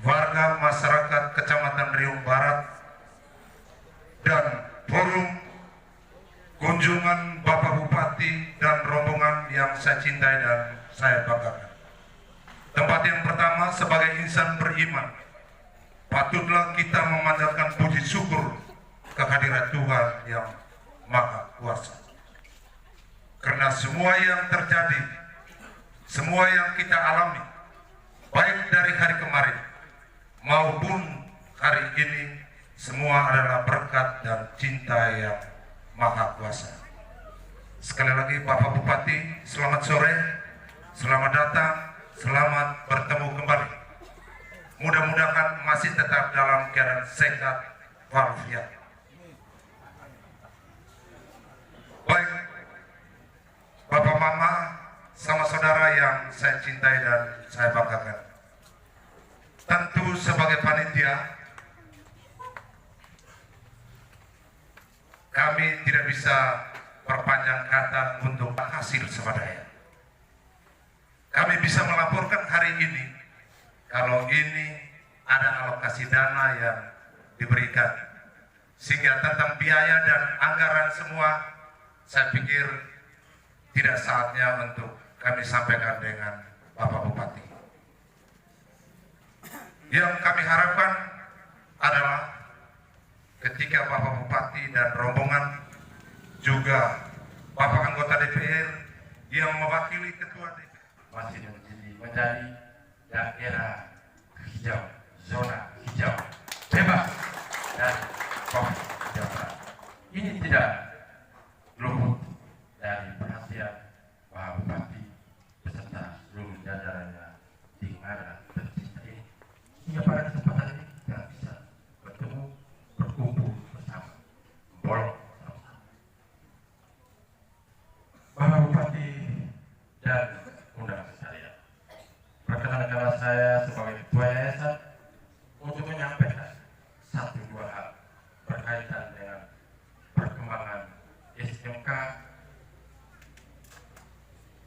warga masyarakat Kecamatan Riung Barat, dan forum kunjungan Bapak Bupati dan rombongan yang saya cintai dan saya banggakan. Tempat yang pertama, sebagai insan beriman, patutlah kita memanjatkan puji syukur kehadirat Tuhan yang Maha Kuasa. Karena semua yang terjadi, semua yang kita alami, baik dari hari kemarin maupun hari ini, semua adalah berkat dan cinta yang Maha Kuasa. Sekali lagi Bapak Bupati, selamat sore, selamat datang, selamat bertemu kembali. Mudah-mudahan masih tetap dalam keadaan sehat walafiat. Baik, Bapak Mama sama saudara yang saya cintai dan saya banggakan. Tentu sebagai panitia, kami tidak bisa perpanjang kata untuk hasil swadaya. Kami bisa melaporkan hari ini kalau ini ada alokasi dana yang diberikan, sehingga tentang biaya dan anggaran semua saya pikir tidak saatnya untuk kami sampaikan dengan Bapak Bupati. Yang kami harapkan adalah ketika Bapak Bupati dan rombongan, juga Bapak anggota DPR yang mewakili Ketua DPR, masih menjadi daerah hijau, zona hijau, bebas dari COVID-19. Ini tidak luput dari perhatian Pak Bupati beserta seluruh jajarannya di mana tercinta ini. Hingga pada kesempatan ini kita bisa bertemu, berkumpul bersama, membolong sama-sama. Bapak Bupati dan undangan sekalian, perkenankanlah saya sebagai Ketua Yayasan untuk menyampaikan satu dua hal berkaitan dengan perkembangan SMK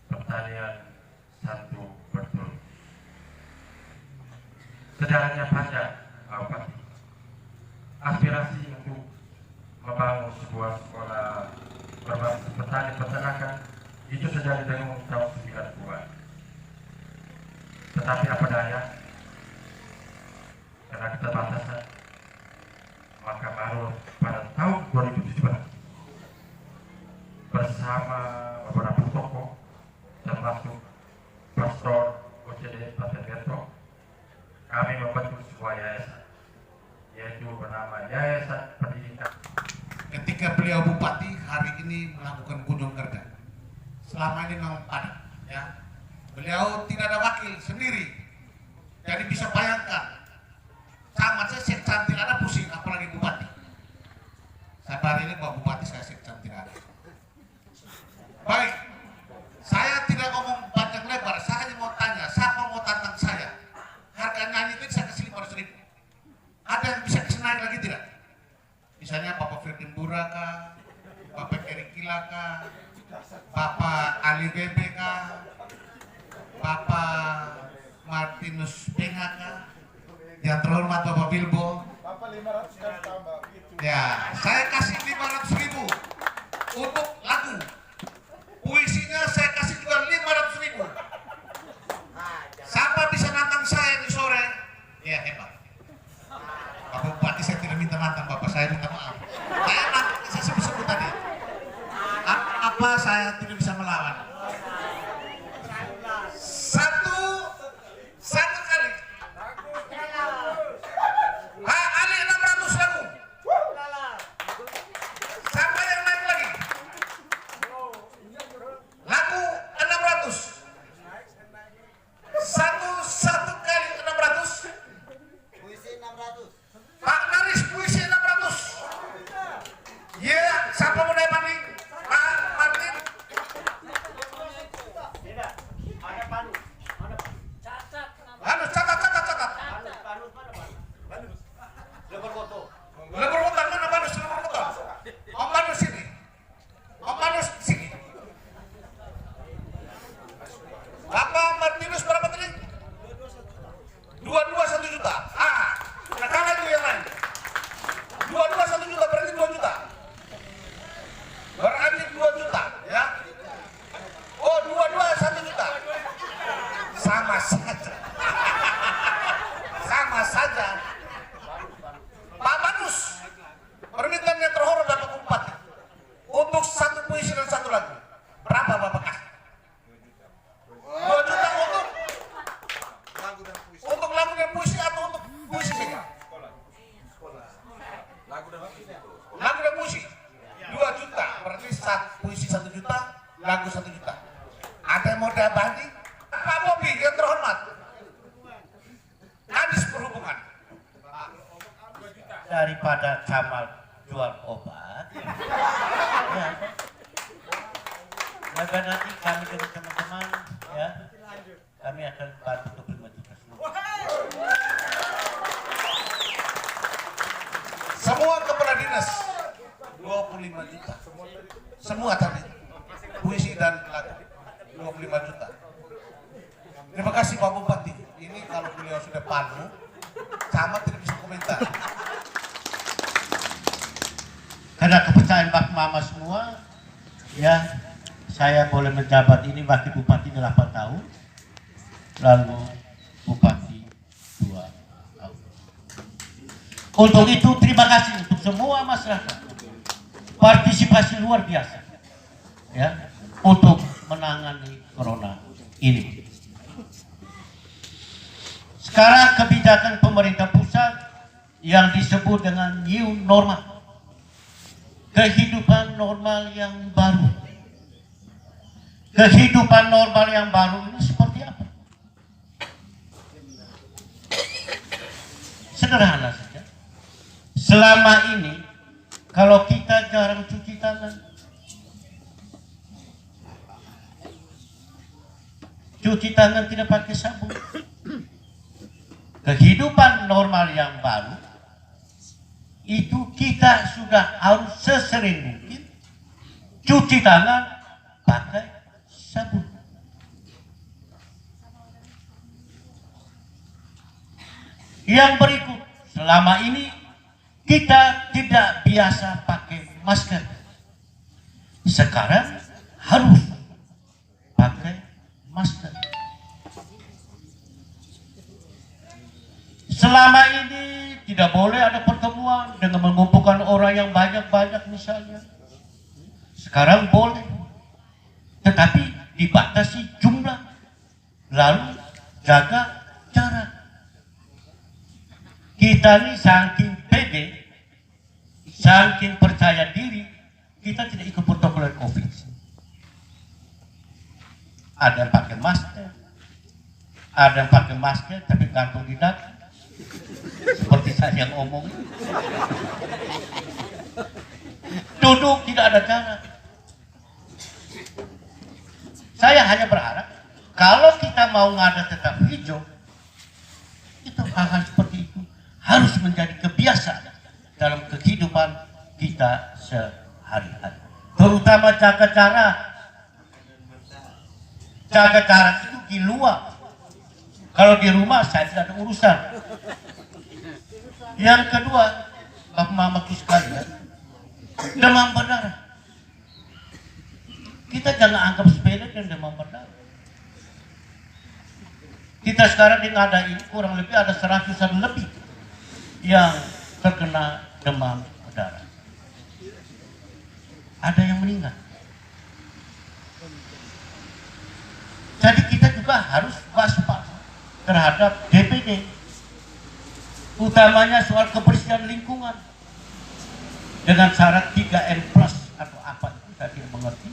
Pertanian Santu Bertul. Sejarahnya panjang, Pak Bupati. Aspirasi untuk membangun sebuah sekolah berbasis petani peternakan itu sudah didengung tahun 90-an. Tetapi apa daya, karena keterbatasan, maka baru pada tahun 2017 bersama beberapa tokoh termasuk Pastor OCD Pastor Getro, kami membentuk sebuah yayasan, yaitu bernama Yayasan Pendidikan. Ketika beliau Bupati hari ini melakukan kunjung kerja, selama ini memang padat, ya. Beliau tidak ada wakil sendiri, jadi bisa bayangkan, sama saya sekcan tidak ada pusing, apalagi Bupati. Sampai hari ini Pak Bupati saya sekcan tidak ada. Baik, saya tidak ngomong panjang lebar, saya hanya mau tanya, siapa mau tantang saya? Harga nyanyi itu saya kasih 500.000. Ada yang bisa kasih naik lagi tidak? Misalnya Bapak Firdim Buraka, Bapak Eri Kilaka, Bapak Ali BBK, Bapak Martinus Pengaka, yang terhormat Bapak Bilbo. Bapak 500 kali tambah. Ya, saya kasih 500.000 untuk lagu. Puisinya saya kasih juga 500.000. Siapa bisa nantang saya di sore? Ya hebat. Bapak Bupati saya tidak minta nantang, Bapak saya minta maaf. Saya sebut-sebut tadi. Apa saya tidak bisa melawan? Satu kali. Ali 600 lagu. Siapa yang naik lagi? Lagu 600. Satu kali 600. Puisi 600. Pak Naris puisi 600. Ya, siapa mau naik banding? Pak Martin. lagu 1 juta. Ada yang mau diabadi? Pak Bobi yang terhormat, Kadis Perhubungan. Daripada Kamal jual obat, ya. Maka nanti kami dengan teman-teman, ya, kami akan bantu 25 juta semua. Semua kepala dinas 25 juta. Semua tadi puisi dan lagu 25 juta. Terima kasih Pak Bupati. Ini kalau beliau sudah panu, camat tidak bisa komentar. Karena kepercayaan Pak Mama semua, ya, saya boleh menjabat ini wakil bupati 8 tahun, lalu bupati 2 tahun. Untuk itu terima kasih untuk semua masyarakat, partisipasi luar biasa, ya, untuk menangani corona ini. Sekarang kebijakan pemerintah pusat yang disebut dengan new normal, kehidupan normal yang baru. Kehidupan normal yang baru ini seperti apa? Sederhana saja. Selama ini kalau kita jarang cuci tangan, cuci tangan tidak pakai sabun. Kehidupan normal yang baru itu kita sudah harus sesering mungkin cuci tangan pakai sabun. Yang berikut, selama ini kita tidak biasa pakai masker. Sekarang harus pakai masker. Selama ini tidak boleh ada pertemuan dengan mengumpulkan orang yang banyak-banyak misalnya. Sekarang boleh, tetapi dibatasi jumlah. Lalu jaga jarak. Kita ini saking pede, saking percaya diri, kita tidak ikut protokol COVID. Ada yang pakai masker, ada yang pakai masker tapi gantung di dada. Seperti saya yang omong, duduk tidak ada jarak. Saya hanya berharap kalau kita mau ngada tetap hijau, itu hal-hal seperti itu harus menjadi kebiasaan dalam kehidupan kita sehari-hari. Terutama jaga jarak. Jaga jarak itu di luar. Kalau di rumah saya tidak ada urusan. Yang kedua, Bapak Mamaku sekalian, demam berdarah. Kita jangan anggap sepele dan demam berdarah. Kita sekarang di Ngada ini kurang lebih ada 100-an lebih yang terkena demam berdarah. Ada yang meninggal. Jadi kita juga harus waspada terhadap DPD, utamanya soal kebersihan lingkungan dengan syarat 3M+ atau apa itu saya tidak mengerti,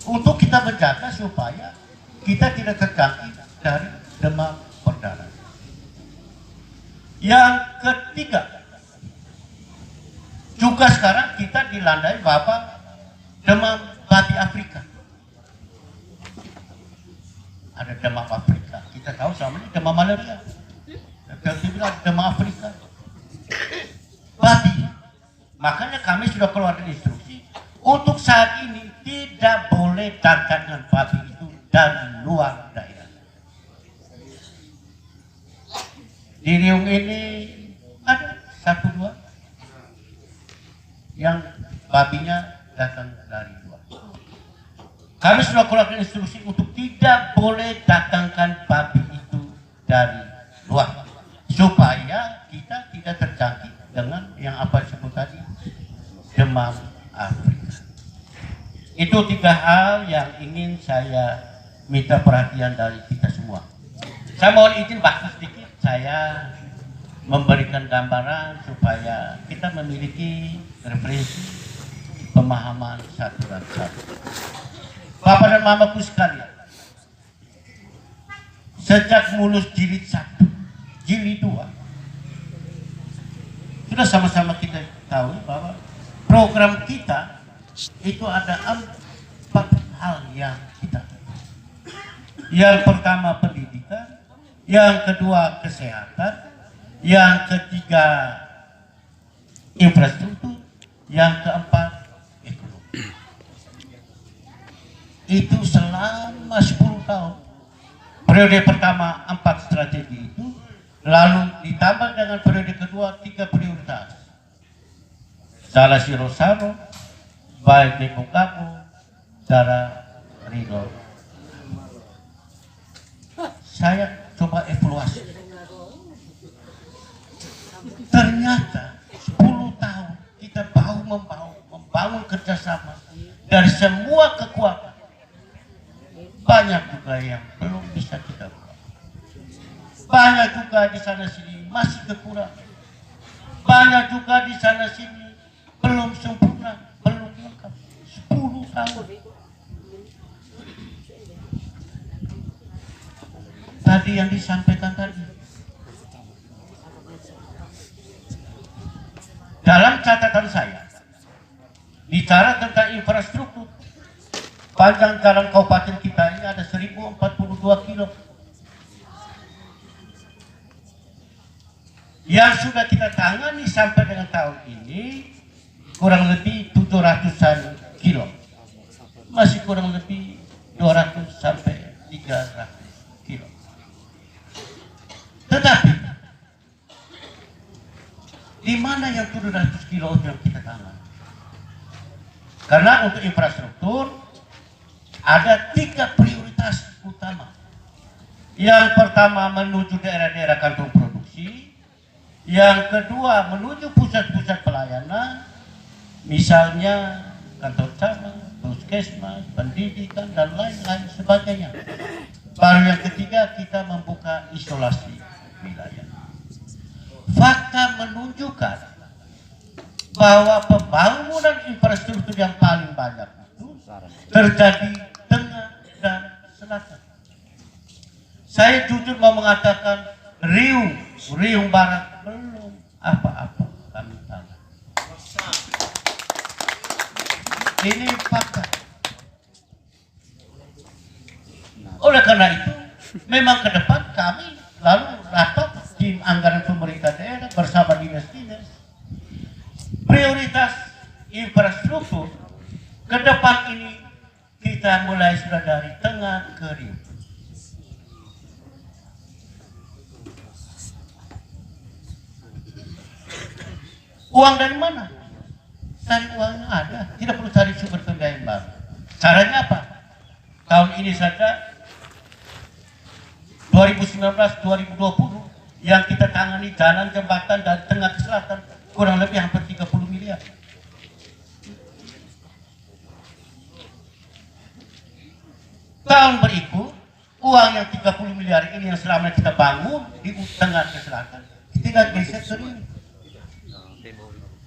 untuk kita menjaga supaya kita tidak terjangkit dari demam berdarah. Yang ketiga, juga sekarang kita dilandai wabah demam babi Afrika. Ada demam Afrika, kita tahu selama ini demam malaria. Kita bilang demam Afrika, babi. Makanya kami sudah keluarkan instruksi untuk saat ini tidak boleh dagangan babi itu dari luar daerah. Di Riung ini ada 1-2 yang babinya datang dari luar. Kami sudah keluarkan instruksi untuk tidak boleh datangkan babi itu dari luar, supaya kita tidak terjangkit dengan yang apa disebut tadi demam Afrika. Itu 3 hal yang ingin saya minta perhatian dari kita semua. Saya mohon izin waktu sedikit saya memberikan gambaran supaya kita memiliki referensi pemahaman satu dan satu. Bapak dan mamaku sekalian, sejak mulus jilid 1, jilid 2, sudah sama-sama kita tahu bahwa program kita itu ada 4 hal yang kita. Yang pertama pendidikan, yang kedua kesehatan, yang ketiga infrastruktur, yang keempat ekonomi. Itu selama 10 tahun. Periode pertama 4 strategi itu, lalu ditambah dengan periode kedua 3 prioritas. Salah si Rosano, baik Deko Kamu, Dara Ridho. Saya coba evaluasi. Ternyata 10 tahun kita membangun kerjasama dari semua kekuatan. Banyak juga yang belum bisa kita buat. Banyak juga di sana sini masih kekurangan. Banyak juga di sana sini belum sempurna, belum lengkap. 10 tahun. Tadi yang disampaikan tadi. Dalam catatan saya, bicara tentang infrastruktur, panjang jalan kabupaten kita ini ada 1042 kilo. Yang sudah kita tangani sampai dengan tahun ini kurang lebih 700-an kilo. Masih kurang lebih 200 sampai 300 kilo. Tetapi di mana yang 700 kilo yang kita tangani? Karena untuk infrastruktur ada 3 prioritas utama. Yang pertama menuju daerah-daerah kantong produksi, yang kedua menuju pusat-pusat pelayanan, misalnya kantor cabang, puskesmas, pendidikan dan lain-lain sebagainya. Baru yang ketiga kita membuka isolasi wilayah. Fakta menunjukkan bahwa pembangunan infrastruktur yang paling banyak itu terjadi tengah dan selatan. Saya jujur mau mengatakan Riung Barat belum apa-apa kami tahu. Ini fakta. Oleh karena itu, memang ke depan kami lalu rapat tim anggaran pemerintah daerah bersama dinas-dinas. Prioritas infrastruktur ke depan ini kita mulai sudah dari tengah ke Riung. Uang dari mana? Cari uangnya ada, tidak perlu cari sumber pembiayaan baru. Caranya apa? Tahun ini saja 2019-2020 yang kita tangani jalan jembatan dari tengah ke selatan kurang lebih hampir 30 miliar. Tahun berikut uang yang 30 miliar ini yang selama kita bangun di tengah ke selatan tinggal geser ke Riung.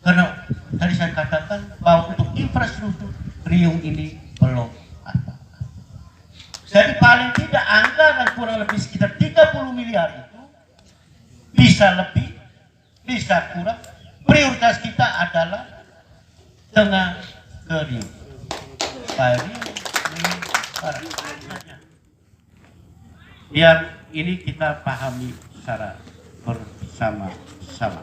Karena tadi saya katakan bahwa untuk infrastruktur Riung ini belum ada. Jadi paling tidak anggaran kurang lebih sekitar 30 miliar itu bisa lebih, bisa kurang. Prioritas kita adalah tengah ke Riung. Biar ini kita pahami secara bersama-sama.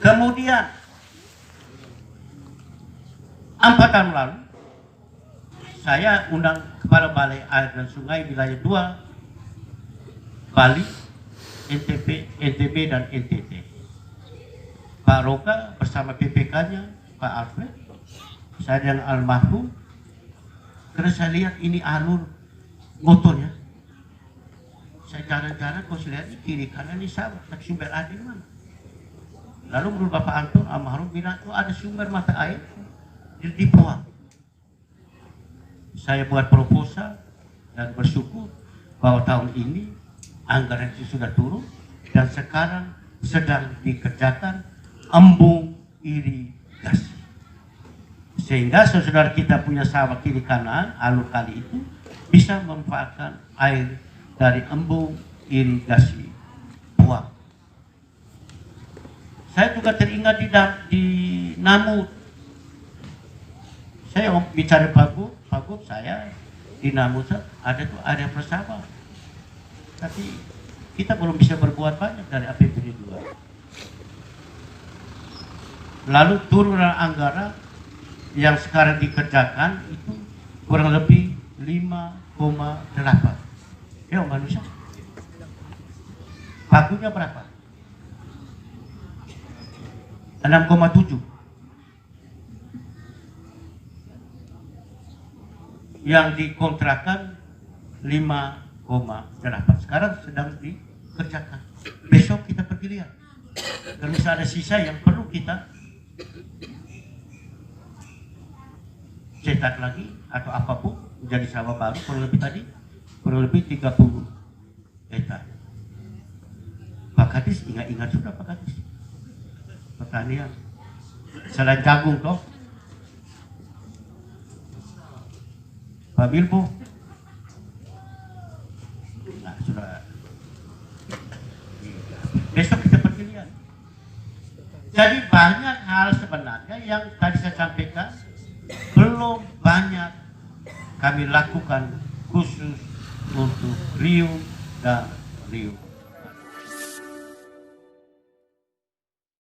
Kemudian 4 tahun lalu saya undang Kepala Balai Air dan Sungai wilayah 2 Bali, NTB dan NTT. Pak Roka bersama PPK-nya Pak Alfred, saya dan almarhum. Karena saya lihat ini alur motornya, saya jalan-jalan kok saya lihat ini kiri kanan ini sama, tapi sumber air di mana? Lalu menurut Bapak Anton almarhum bilang, oh ada sumber mata air di Pohang. Saya buat proposal dan bersyukur bahwa tahun ini anggaran itu sudah turun dan sekarang sedang dikerjakan embung iri irigasi. Sehingga saudara kita punya sawah kiri kanan, alur kali itu bisa memanfaatkan air dari embung irigasi buang. Saya juga teringat di Namut. Saya bicara Pak saya di Namut ada tuh area bersama. Tapi kita belum bisa berbuat banyak dari APBD 2. Lalu turunan anggaran yang sekarang dikerjakan itu kurang lebih 5,8. Ya manusia. Pagunya berapa? 6,7. Yang dikontrakkan 5,8. Sekarang sedang dikerjakan. Besok kita pergi lihat. Kalau misalnya ada sisa yang perlu kita cetak lagi atau apapun menjadi sawah baru, kurang lebih 30 hektar. Pak Kadis ingat sudah Pak Kadis pertanian selain jagung toh Pak Bilbo. Nah sudah besok kita pergi lihat. Jadi banyak hal sebenarnya yang tadi saya sampaikan belum banyak kami lakukan khusus untuk Riau dan Riau